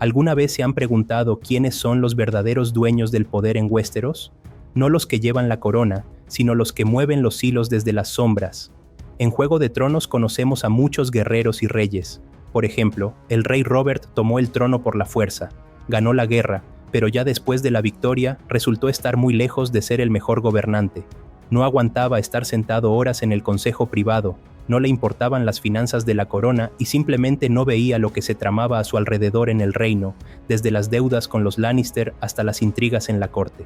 ¿Alguna vez se han preguntado quiénes son los verdaderos dueños del poder en Westeros? No los que llevan la corona, sino los que mueven los hilos desde las sombras. En Juego de Tronos conocemos a muchos guerreros y reyes. Por ejemplo, el rey Robert tomó el trono por la fuerza, ganó la guerra, pero ya después de la victoria resultó estar muy lejos de ser el mejor gobernante. No aguantaba estar sentado horas en el consejo privado, no le importaban las finanzas de la corona y simplemente no veía lo que se tramaba a su alrededor en el reino, desde las deudas con los Lannister hasta las intrigas en la corte.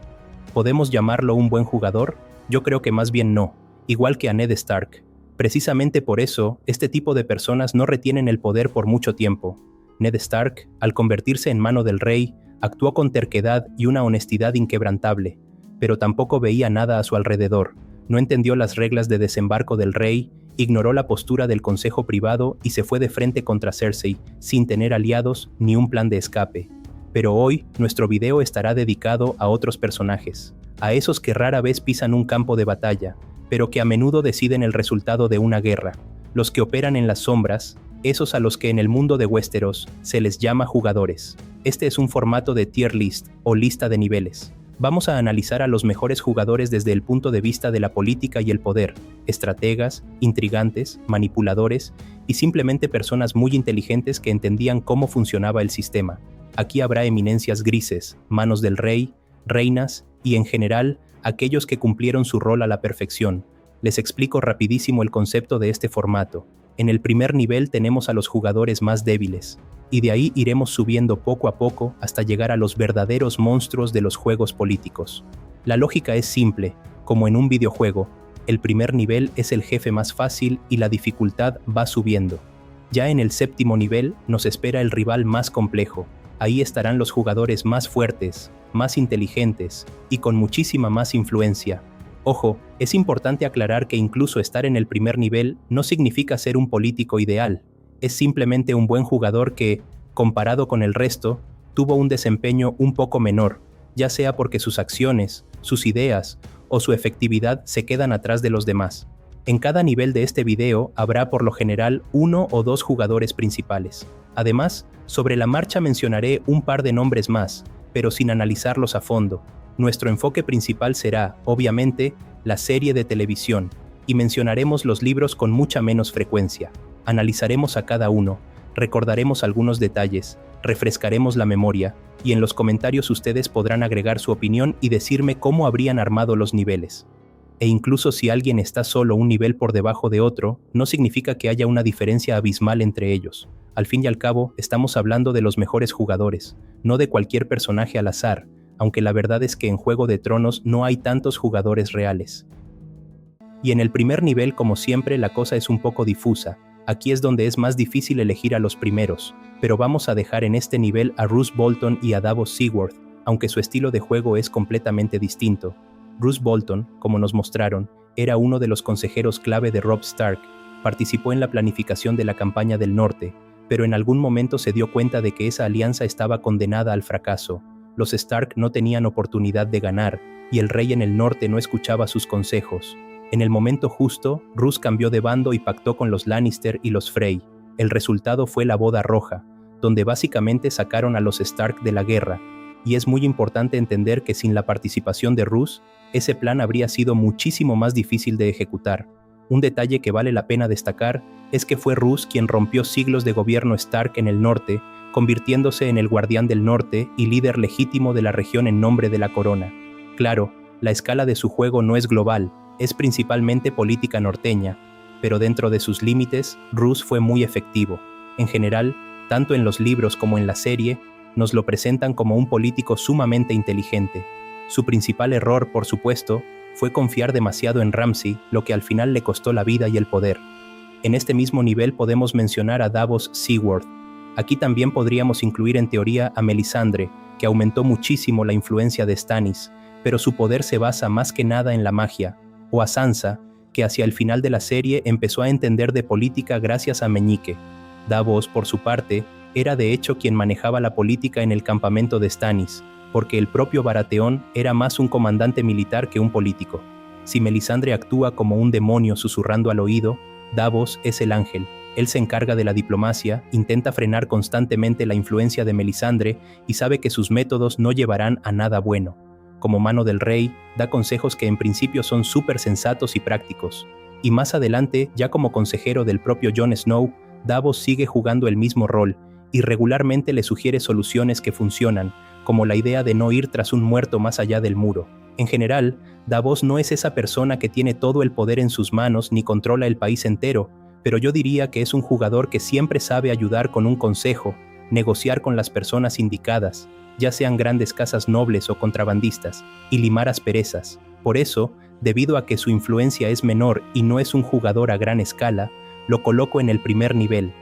¿Podemos llamarlo un buen jugador? Yo creo que más bien no, igual que a Ned Stark. Precisamente por eso, este tipo de personas no retienen el poder por mucho tiempo. Ned Stark, al convertirse en mano del rey, actuó con terquedad y una honestidad inquebrantable, pero tampoco veía nada a su alrededor, no entendió las reglas de desembarco del rey, ignoró la postura del consejo privado y se fue de frente contra Cersei, sin tener aliados ni un plan de escape. Pero hoy, nuestro video estará dedicado a otros personajes, a esos que rara vez pisan un campo de batalla, pero que a menudo deciden el resultado de una guerra, los que operan en las sombras, esos a los que en el mundo de Westeros se les llama jugadores. Este es un formato de tier list o lista de niveles. Vamos a analizar a los mejores jugadores desde el punto de vista de la política y el poder, estrategas, intrigantes, manipuladores y simplemente personas muy inteligentes que entendían cómo funcionaba el sistema. Aquí habrá eminencias grises, manos del rey, reinas y en general aquellos que cumplieron su rol a la perfección. Les explico rapidísimo el concepto de este formato. En el primer nivel tenemos a los jugadores más débiles, y de ahí iremos subiendo poco a poco hasta llegar a los verdaderos monstruos de los juegos políticos. La lógica es simple, como en un videojuego, el primer nivel es el jefe más fácil y la dificultad va subiendo. Ya en el séptimo nivel nos espera el rival más complejo, ahí estarán los jugadores más fuertes, más inteligentes y con muchísima más influencia. Ojo, es importante aclarar que incluso estar en el primer nivel no significa ser un político ideal. Es simplemente un buen jugador que, comparado con el resto, tuvo un desempeño un poco menor, ya sea porque sus acciones, sus ideas o su efectividad se quedan atrás de los demás. En cada nivel de este video habrá por lo general 1 o 2 jugadores principales. Además, sobre la marcha mencionaré un par de nombres más, pero sin analizarlos a fondo. Nuestro enfoque principal será, obviamente, la serie de televisión, y mencionaremos los libros con mucha menos frecuencia. Analizaremos a cada uno, recordaremos algunos detalles, refrescaremos la memoria, y en los comentarios ustedes podrán agregar su opinión y decirme cómo habrían armado los niveles. E incluso si alguien está solo un nivel por debajo de otro, no significa que haya una diferencia abismal entre ellos. Al fin y al cabo, estamos hablando de los mejores jugadores, no de cualquier personaje al azar, aunque la verdad es que en Juego de Tronos no hay tantos jugadores reales. Y en el primer nivel, como siempre, la cosa es un poco difusa. Aquí es donde es más difícil elegir a los primeros, pero vamos a dejar en este nivel a Roose Bolton y a Davos Seaworth, aunque su estilo de juego es completamente distinto. Roose Bolton, como nos mostraron, era uno de los consejeros clave de Robb Stark, participó en la planificación de la campaña del norte, pero en algún momento se dio cuenta de que esa alianza estaba condenada al fracaso. Los Stark no tenían oportunidad de ganar, y el rey en el norte no escuchaba sus consejos. En el momento justo, Roose cambió de bando y pactó con los Lannister y los Frey. El resultado fue la Boda Roja, donde básicamente sacaron a los Stark de la guerra, y es muy importante entender que sin la participación de Roose, ese plan habría sido muchísimo más difícil de ejecutar. Un detalle que vale la pena destacar es que fue Roose quien rompió siglos de gobierno Stark en el norte, convirtiéndose en el guardián del norte y líder legítimo de la región en nombre de la corona. Claro, la escala de su juego no es global, es principalmente política norteña, pero dentro de sus límites, Roose fue muy efectivo. En general, tanto en los libros como en la serie, nos lo presentan como un político sumamente inteligente. Su principal error, por supuesto, fue confiar demasiado en Ramsay, lo que al final le costó la vida y el poder. En este mismo nivel podemos mencionar a Davos Seaworth. Aquí también podríamos incluir en teoría a Melisandre, que aumentó muchísimo la influencia de Stannis, pero su poder se basa más que nada en la magia, o a Sansa, que hacia el final de la serie empezó a entender de política gracias a Meñique. Davos, por su parte, era de hecho quien manejaba la política en el campamento de Stannis, porque el propio Baratheon era más un comandante militar que un político. Si Melisandre actúa como un demonio susurrando al oído, Davos es el ángel. Él se encarga de la diplomacia, intenta frenar constantemente la influencia de Melisandre y sabe que sus métodos no llevarán a nada bueno. Como mano del rey, da consejos que en principio son súper sensatos y prácticos. Y más adelante, ya como consejero del propio Jon Snow, Davos sigue jugando el mismo rol y regularmente le sugiere soluciones que funcionan, como la idea de no ir tras un muerto más allá del muro. En general, Davos no es esa persona que tiene todo el poder en sus manos ni controla el país entero, pero yo diría que es un jugador que siempre sabe ayudar con un consejo, negociar con las personas indicadas, ya sean grandes casas nobles o contrabandistas, y limar asperezas. Por eso, debido a que su influencia es menor y no es un jugador a gran escala, lo coloco en el primer nivel.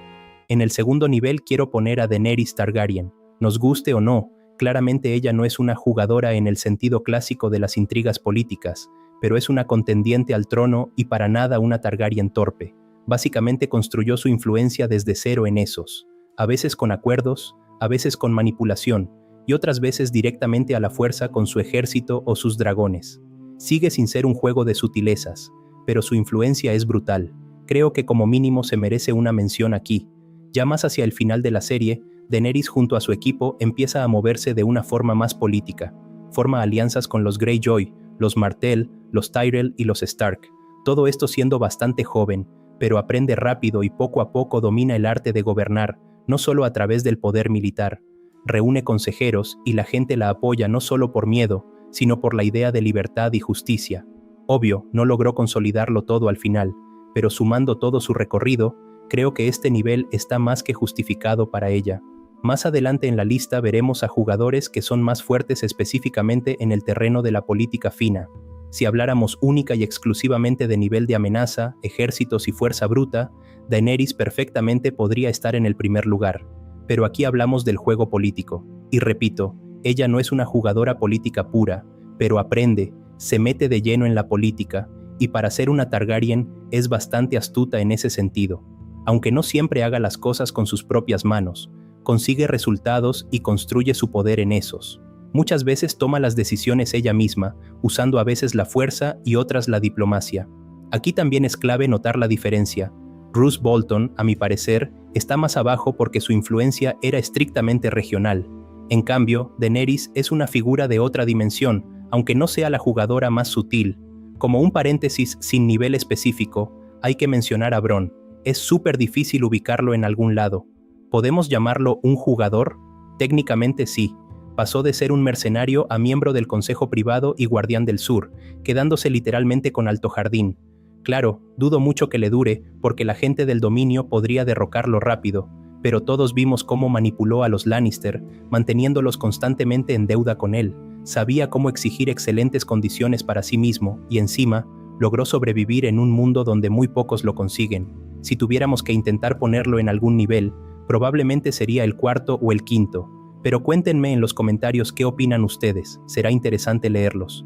En el segundo nivel quiero poner a Daenerys Targaryen. Nos guste o no, claramente ella no es una jugadora en el sentido clásico de las intrigas políticas, pero es una contendiente al trono y para nada una Targaryen torpe. Básicamente construyó su influencia desde cero en esos, a veces con acuerdos, a veces con manipulación, y otras veces directamente a la fuerza con su ejército o sus dragones. Sigue sin ser un juego de sutilezas, pero su influencia es brutal. Creo que como mínimo se merece una mención aquí. Ya más hacia el final de la serie, Daenerys junto a su equipo empieza a moverse de una forma más política. Forma alianzas con los Greyjoy, los Martell, los Tyrell y los Stark. Todo esto siendo bastante joven, pero aprende rápido y poco a poco domina el arte de gobernar, no solo a través del poder militar. Reúne consejeros y la gente la apoya no solo por miedo, sino por la idea de libertad y justicia. Obvio, no logró consolidarlo todo al final, pero sumando todo su recorrido, creo que este nivel está más que justificado para ella. Más adelante en la lista veremos a jugadores que son más fuertes específicamente en el terreno de la política fina. Si habláramos única y exclusivamente de nivel de amenaza, ejércitos y fuerza bruta, Daenerys perfectamente podría estar en el primer lugar. Pero aquí hablamos del juego político. Y repito, ella no es una jugadora política pura, pero aprende, se mete de lleno en la política, y para ser una Targaryen es bastante astuta en ese sentido. Aunque no siempre haga las cosas con sus propias manos, consigue resultados y construye su poder en esos. Muchas veces toma las decisiones ella misma, usando a veces la fuerza y otras la diplomacia. Aquí también es clave notar la diferencia. Roose Bolton, a mi parecer, está más abajo porque su influencia era estrictamente regional. En cambio, Daenerys es una figura de otra dimensión, aunque no sea la jugadora más sutil. Como un paréntesis sin nivel específico, hay que mencionar a Bronn. Es súper difícil ubicarlo en algún lado. ¿Podemos llamarlo un jugador? Técnicamente sí. Pasó de ser un mercenario a miembro del Consejo Privado y Guardián del Sur, quedándose literalmente con Alto Jardín. Claro, dudo mucho que le dure, porque la gente del dominio podría derrocarlo rápido, pero todos vimos cómo manipuló a los Lannister, manteniéndolos constantemente en deuda con él. Sabía cómo exigir excelentes condiciones para sí mismo, y encima, logró sobrevivir en un mundo donde muy pocos lo consiguen. Si tuviéramos que intentar ponerlo en algún nivel, probablemente sería el cuarto o el quinto. Pero cuéntenme en los comentarios qué opinan ustedes, será interesante leerlos.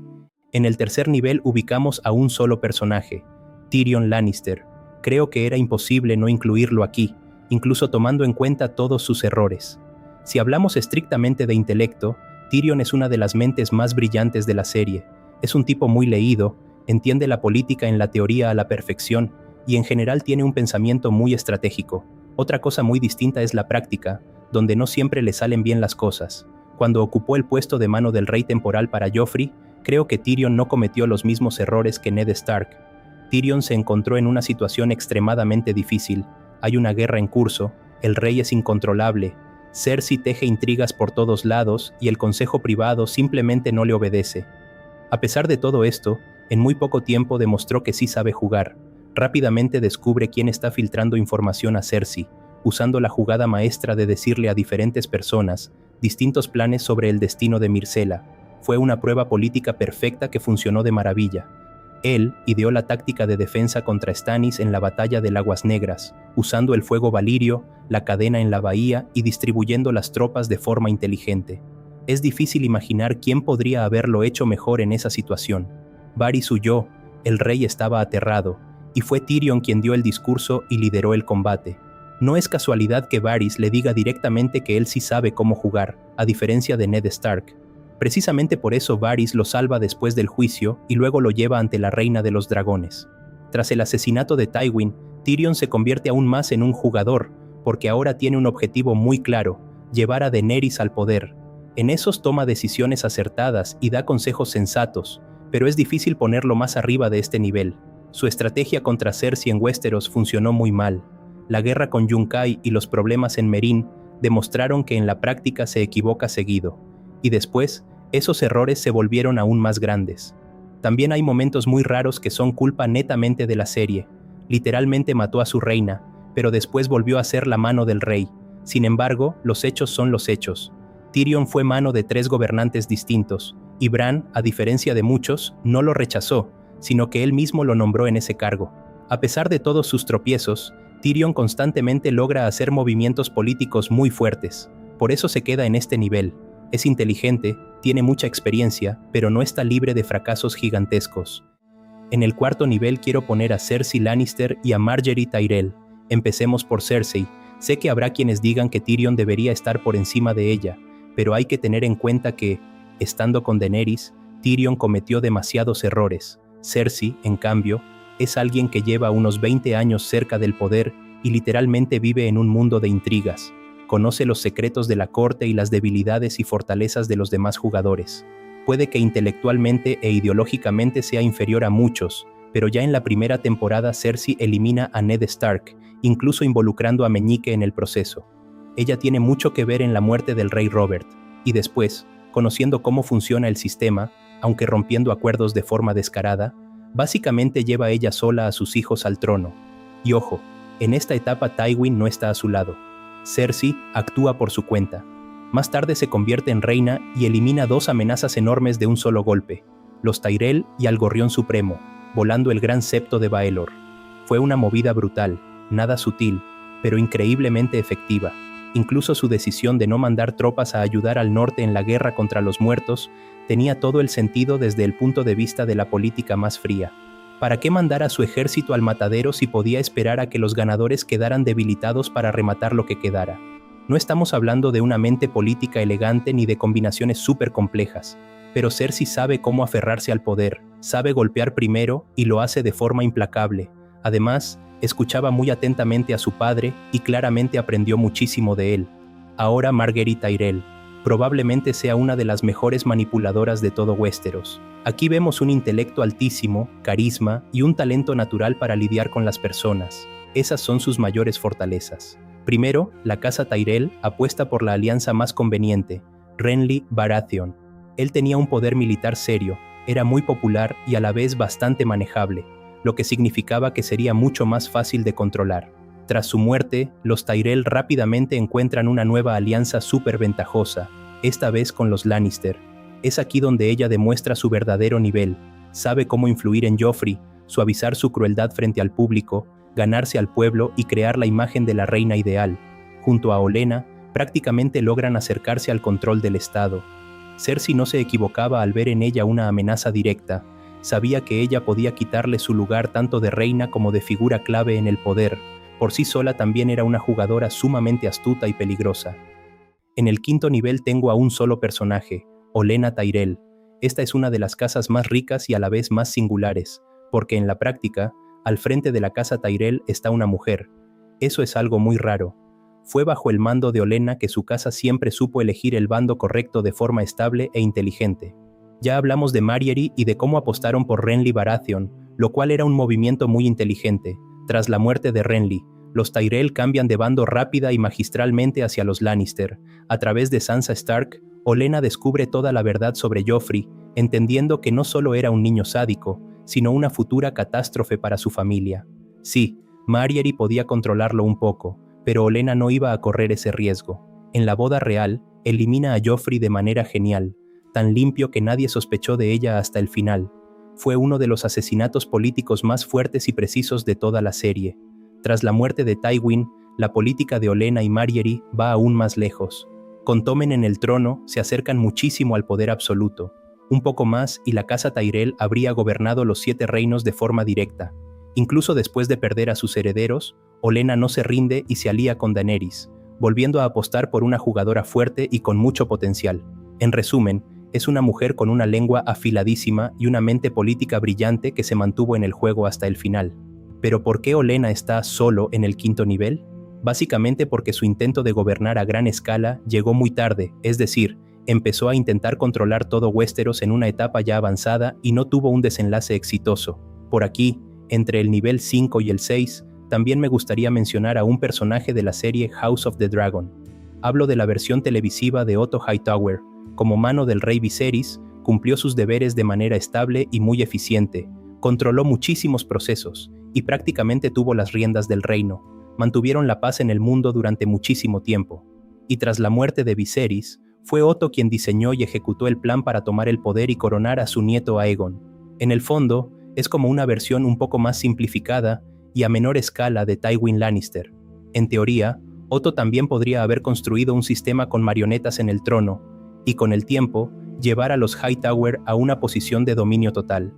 En el tercer nivel ubicamos a un solo personaje, Tyrion Lannister. Creo que era imposible no incluirlo aquí, incluso tomando en cuenta todos sus errores. Si hablamos estrictamente de intelecto, Tyrion es una de las mentes más brillantes de la serie. Es un tipo muy leído, entiende la política en la teoría a la perfección, y en general tiene un pensamiento muy estratégico. Otra cosa muy distinta es la práctica, donde no siempre le salen bien las cosas. Cuando ocupó el puesto de mano del rey temporal para Joffrey, creo que Tyrion no cometió los mismos errores que Ned Stark. Tyrion se encontró en una situación extremadamente difícil. Hay una guerra en curso, el rey es incontrolable, Cersei teje intrigas por todos lados y el consejo privado simplemente no le obedece. A pesar de todo esto, en muy poco tiempo demostró que sí sabe jugar. Rápidamente descubre quién está filtrando información a Cersei, usando la jugada maestra de decirle a diferentes personas distintos planes sobre el destino de Myrcella. Fue una prueba política perfecta que funcionó de maravilla. Él ideó la táctica de defensa contra Stannis en la batalla de Aguas Negras, usando el fuego valirio, la cadena en la bahía y distribuyendo las tropas de forma inteligente. Es difícil imaginar quién podría haberlo hecho mejor en esa situación. Varys huyó, el rey estaba aterrado, y fue Tyrion quien dio el discurso y lideró el combate. No es casualidad que Varys le diga directamente que él sí sabe cómo jugar, a diferencia de Ned Stark. Precisamente por eso Varys lo salva después del juicio y luego lo lleva ante la reina de los dragones. Tras el asesinato de Tywin, Tyrion se convierte aún más en un jugador, porque ahora tiene un objetivo muy claro: llevar a Daenerys al poder. En esos toma decisiones acertadas y da consejos sensatos, pero es difícil ponerlo más arriba de este nivel. Su estrategia contra Cersei en Westeros funcionó muy mal. La guerra con Yunkai y los problemas en Meereen demostraron que en la práctica se equivoca seguido, y después, esos errores se volvieron aún más grandes. También hay momentos muy raros que son culpa netamente de la serie. Literalmente mató a su reina, pero después volvió a ser la mano del rey. Sin embargo, los hechos son los hechos. Tyrion fue mano de 3 gobernantes distintos, y Bran, a diferencia de muchos, no lo rechazó, sino que él mismo lo nombró en ese cargo. A pesar de todos sus tropiezos, Tyrion constantemente logra hacer movimientos políticos muy fuertes. Por eso se queda en este nivel. Es inteligente, tiene mucha experiencia, pero no está libre de fracasos gigantescos. En el cuarto nivel quiero poner a Cersei Lannister y a Margaery Tyrell. Empecemos por Cersei. Sé que habrá quienes digan que Tyrion debería estar por encima de ella, pero hay que tener en cuenta que, estando con Daenerys, Tyrion cometió demasiados errores. Cersei, en cambio, es alguien que lleva unos 20 años cerca del poder y literalmente vive en un mundo de intrigas. Conoce los secretos de la corte y las debilidades y fortalezas de los demás jugadores. Puede que intelectualmente e ideológicamente sea inferior a muchos, pero ya en la primera temporada Cersei elimina a Ned Stark, incluso involucrando a Meñique en el proceso. Ella tiene mucho que ver en la muerte del rey Robert, y después, conociendo cómo funciona el sistema, aunque rompiendo acuerdos de forma descarada, básicamente lleva ella sola a sus hijos al trono. Y ojo, en esta etapa Tywin no está a su lado. Cersei actúa por su cuenta. Más tarde se convierte en reina y elimina 2 amenazas enormes de un solo golpe: los Tyrell y al Gorrión Supremo, volando el gran septo de Baelor. Fue una movida brutal, nada sutil, pero increíblemente efectiva. Incluso su decisión de no mandar tropas a ayudar al norte en la guerra contra los muertos tenía todo el sentido desde el punto de vista de la política más fría. ¿Para qué mandar a su ejército al matadero si podía esperar a que los ganadores quedaran debilitados para rematar lo que quedara? No estamos hablando de una mente política elegante ni de combinaciones súper complejas, pero Cersei sabe cómo aferrarse al poder, sabe golpear primero y lo hace de forma implacable. Además, escuchaba muy atentamente a su padre y claramente aprendió muchísimo de él. Ahora Margaery Tyrell probablemente sea una de las mejores manipuladoras de todo Westeros. Aquí vemos un intelecto altísimo, carisma y un talento natural para lidiar con las personas. Esas son sus mayores fortalezas. Primero, la casa Tyrell apuesta por la alianza más conveniente, Renly Baratheon. Él tenía un poder militar serio, era muy popular y a la vez bastante manejable, lo que significaba que sería mucho más fácil de controlar. Tras su muerte, los Tyrell rápidamente encuentran una nueva alianza súper ventajosa, esta vez con los Lannister. Es aquí donde ella demuestra su verdadero nivel, sabe cómo influir en Joffrey, suavizar su crueldad frente al público, ganarse al pueblo y crear la imagen de la reina ideal. Junto a Olenna, prácticamente logran acercarse al control del Estado. Cersei no se equivocaba al ver en ella una amenaza directa. Sabía que ella podía quitarle su lugar tanto de reina como de figura clave en el poder. Por sí sola también era una jugadora sumamente astuta y peligrosa. En el quinto nivel tengo a un solo personaje, Olenna Tyrell. Esta es una de las casas más ricas y a la vez más singulares, porque en la práctica, al frente de la casa Tyrell está una mujer. Eso es algo muy raro. Fue bajo el mando de Olenna que su casa siempre supo elegir el bando correcto de forma estable e inteligente. Ya hablamos de Margaery y de cómo apostaron por Renly Baratheon, lo cual era un movimiento muy inteligente. Tras la muerte de Renly, los Tyrell cambian de bando rápida y magistralmente hacia los Lannister. A través de Sansa Stark, Olenna descubre toda la verdad sobre Joffrey, entendiendo que no solo era un niño sádico, sino una futura catástrofe para su familia. Sí, Margaery podía controlarlo un poco, pero Olenna no iba a correr ese riesgo. En la boda real, elimina a Joffrey de manera genial, tan limpio que nadie sospechó de ella hasta el final. Fue uno de los asesinatos políticos más fuertes y precisos de toda la serie. Tras la muerte de Tywin, la política de Olenna y Margaery va aún más lejos. Con Tommen en el trono, se acercan muchísimo al poder absoluto. Un poco más y la casa Tyrell habría gobernado los 7 reinos de forma directa. Incluso después de perder a sus herederos, Olenna no se rinde y se alía con Daenerys, volviendo a apostar por una jugadora fuerte y con mucho potencial. En resumen, es una mujer con una lengua afiladísima y una mente política brillante que se mantuvo en el juego hasta el final. Pero ¿por qué Olenna está solo en el quinto nivel? Básicamente porque su intento de gobernar a gran escala llegó muy tarde, es decir, empezó a intentar controlar todo Westeros en una etapa ya avanzada y no tuvo un desenlace exitoso. Por aquí, entre el nivel 5 y el 6, también me gustaría mencionar a un personaje de la serie House of the Dragon. Hablo de la versión televisiva de Otto Hightower. Como mano del rey Viserys, cumplió sus deberes de manera estable y muy eficiente, controló muchísimos procesos y prácticamente tuvo las riendas del reino. Mantuvieron la paz en el mundo durante muchísimo tiempo. Y tras la muerte de Viserys, fue Otto quien diseñó y ejecutó el plan para tomar el poder y coronar a su nieto Aegon. En el fondo, es como una versión un poco más simplificada y a menor escala de Tywin Lannister. En teoría, Otto también podría haber construido un sistema con marionetas en el trono, y con el tiempo, llevar a los Hightower a una posición de dominio total.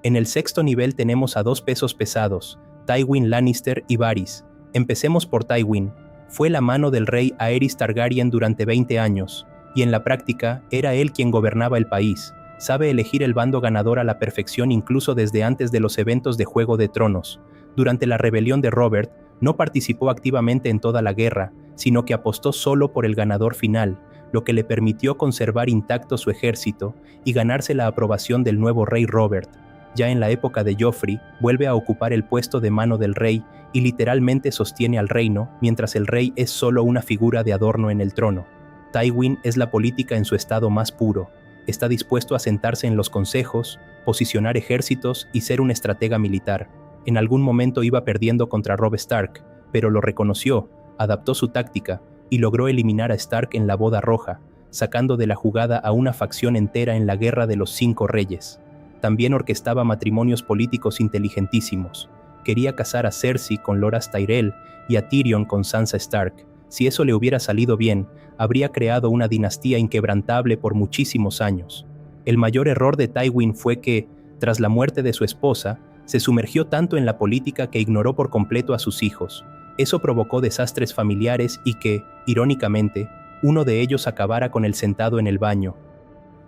En el sexto nivel tenemos a dos pesos pesados, Tywin Lannister y Varys. Empecemos por Tywin. Fue la mano del rey Aerys Targaryen durante 20 años, y en la práctica era él quien gobernaba el país. Sabe elegir el bando ganador a la perfección incluso desde antes de los eventos de Juego de Tronos. Durante la rebelión de Robert, no participó activamente en toda la guerra, sino que apostó solo por el ganador final, lo que le permitió conservar intacto su ejército y ganarse la aprobación del nuevo rey Robert. Ya en la época de Joffrey, vuelve a ocupar el puesto de mano del rey y literalmente sostiene al reino, mientras el rey es solo una figura de adorno en el trono. Tywin es la política en su estado más puro. Está dispuesto a sentarse en los consejos, posicionar ejércitos y ser un estratega militar. En algún momento iba perdiendo contra Robb Stark, pero lo reconoció, adaptó su táctica y logró eliminar a Stark en la Boda Roja, sacando de la jugada a una facción entera en la Guerra de los Cinco Reyes. También orquestaba matrimonios políticos inteligentísimos. Quería casar a Cersei con Loras Tyrell y a Tyrion con Sansa Stark. Si eso le hubiera salido bien, habría creado una dinastía inquebrantable por muchísimos años. El mayor error de Tywin fue que, tras la muerte de su esposa, se sumergió tanto en la política que ignoró por completo a sus hijos. Eso provocó desastres familiares y que, irónicamente, uno de ellos acabara con él sentado en el baño.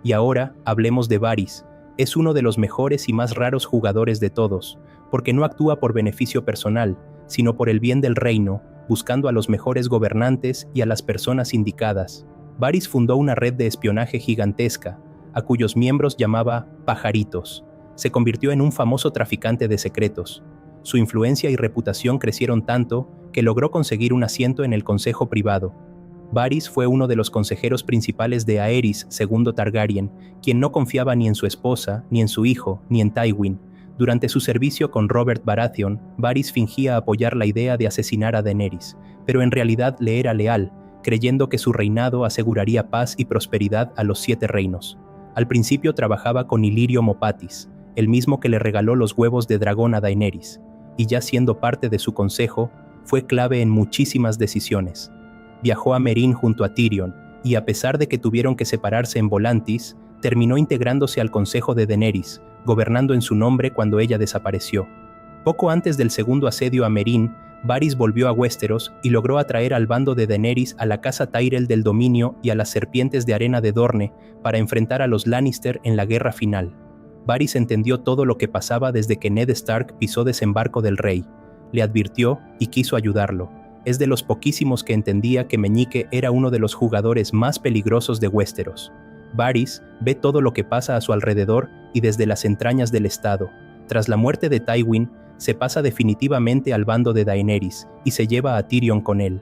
Y ahora, hablemos de Varys. Es uno de los mejores y más raros jugadores de todos, porque no actúa por beneficio personal, sino por el bien del reino, buscando a los mejores gobernantes y a las personas indicadas. Varys fundó una red de espionaje gigantesca, a cuyos miembros llamaba pajaritos. Se convirtió en un famoso traficante de secretos. Su influencia y reputación crecieron tanto que logró conseguir un asiento en el Consejo Privado. Varys fue uno de los consejeros principales de Aerys II Targaryen, quien no confiaba ni en su esposa, ni en su hijo, ni en Tywin. Durante su servicio con Robert Baratheon, Varys fingía apoyar la idea de asesinar a Daenerys, pero en realidad le era leal, creyendo que su reinado aseguraría paz y prosperidad a los 7 reinos. Al principio trabajaba con Illyrio Mopatis, el mismo que le regaló los huevos de dragón a Daenerys, y ya siendo parte de su consejo, fue clave en muchísimas decisiones. Viajó a Meereen junto a Tyrion, y a pesar de que tuvieron que separarse en Volantis, terminó integrándose al consejo de Daenerys, gobernando en su nombre cuando ella desapareció. Poco antes del segundo asedio a Meereen, Varys volvió a Westeros y logró atraer al bando de Daenerys a la casa Tyrell del Dominio y a las serpientes de arena de Dorne para enfrentar a los Lannister en la guerra final. Varys entendió todo lo que pasaba desde que Ned Stark pisó desembarco del rey. Le advirtió y quiso ayudarlo. Es de los poquísimos que entendía que Meñique era uno de los jugadores más peligrosos de Westeros. Varys ve todo lo que pasa a su alrededor y desde las entrañas del estado. Tras la muerte de Tywin, se pasa definitivamente al bando de Daenerys y se lleva a Tyrion con él.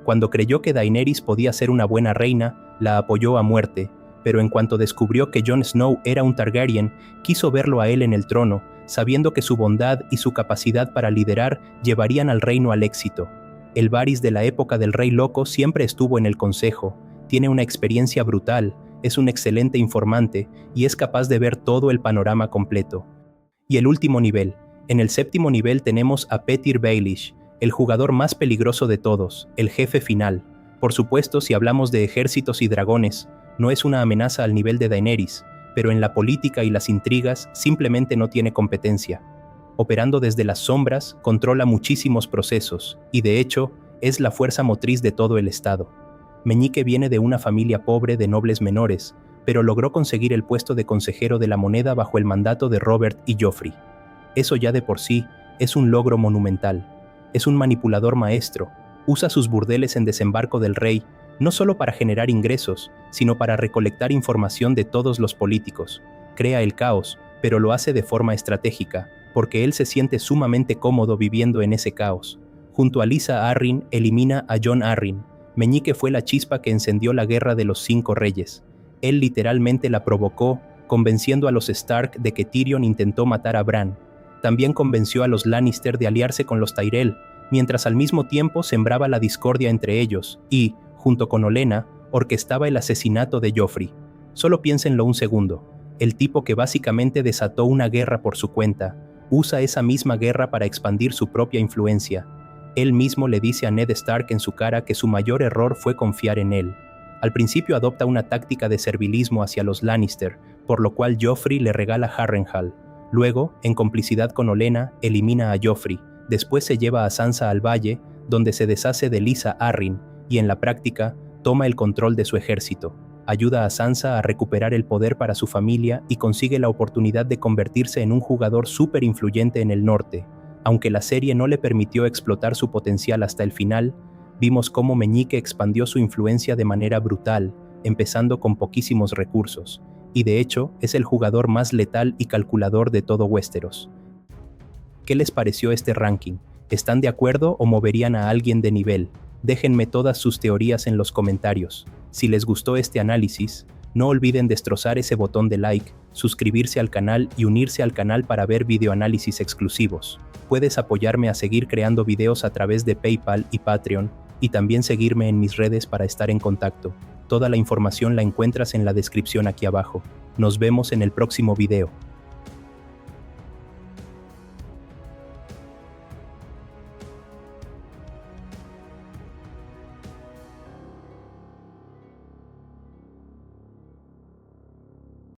Cuando creyó que Daenerys podía ser una buena reina, la apoyó a muerte, pero en cuanto descubrió que Jon Snow era un Targaryen, quiso verlo a él en el trono, sabiendo que su bondad y su capacidad para liderar llevarían al reino al éxito. El Varys de la época del Rey Loco siempre estuvo en el consejo, tiene una experiencia brutal, es un excelente informante y es capaz de ver todo el panorama completo. Y el último nivel. En el séptimo nivel tenemos a Petyr Baelish, el jugador más peligroso de todos, el jefe final. Por supuesto, si hablamos de ejércitos y dragones, no es una amenaza al nivel de Daenerys, pero en la política y las intrigas simplemente no tiene competencia. Operando desde las sombras, controla muchísimos procesos, y de hecho, es la fuerza motriz de todo el estado. Meñique viene de una familia pobre de nobles menores, pero logró conseguir el puesto de consejero de la moneda bajo el mandato de Robert y Joffrey. Eso ya de por sí es un logro monumental. Es un manipulador maestro. Usa sus burdeles en desembarco del rey, no solo para generar ingresos, sino para recolectar información de todos los políticos. Crea el caos, pero lo hace de forma estratégica, porque él se siente sumamente cómodo viviendo en ese caos. Junto a Lysa Arryn, elimina a Jon Arryn. Meñique fue la chispa que encendió la guerra de los 5 reyes. Él literalmente la provocó, convenciendo a los Stark de que Tyrion intentó matar a Bran. También convenció a los Lannister de aliarse con los Tyrell, mientras al mismo tiempo sembraba la discordia entre ellos y, junto con Olenna, orquestaba el asesinato de Joffrey. Solo piénsenlo un segundo. El tipo que básicamente desató una guerra por su cuenta, usa esa misma guerra para expandir su propia influencia. Él mismo le dice a Ned Stark en su cara que su mayor error fue confiar en él. Al principio adopta una táctica de servilismo hacia los Lannister, por lo cual Joffrey le regala Harrenhal. Luego, en complicidad con Olenna, elimina a Joffrey. Después se lleva a Sansa al valle, donde se deshace de Lysa Arryn, y en la práctica, toma el control de su ejército. Ayuda a Sansa a recuperar el poder para su familia y consigue la oportunidad de convertirse en un jugador súper influyente en el norte. Aunque la serie no le permitió explotar su potencial hasta el final, vimos cómo Meñique expandió su influencia de manera brutal, empezando con poquísimos recursos, y de hecho es el jugador más letal y calculador de todo Westeros. ¿Qué les pareció este ranking? ¿Están de acuerdo o moverían a alguien de nivel? Déjenme todas sus teorías en los comentarios. Si les gustó este análisis, no olviden destrozar ese botón de like, suscribirse al canal y unirse al canal para ver videoanálisis exclusivos. Puedes apoyarme a seguir creando videos a través de PayPal y Patreon, y también seguirme en mis redes para estar en contacto. Toda la información la encuentras en la descripción aquí abajo. Nos vemos en el próximo video.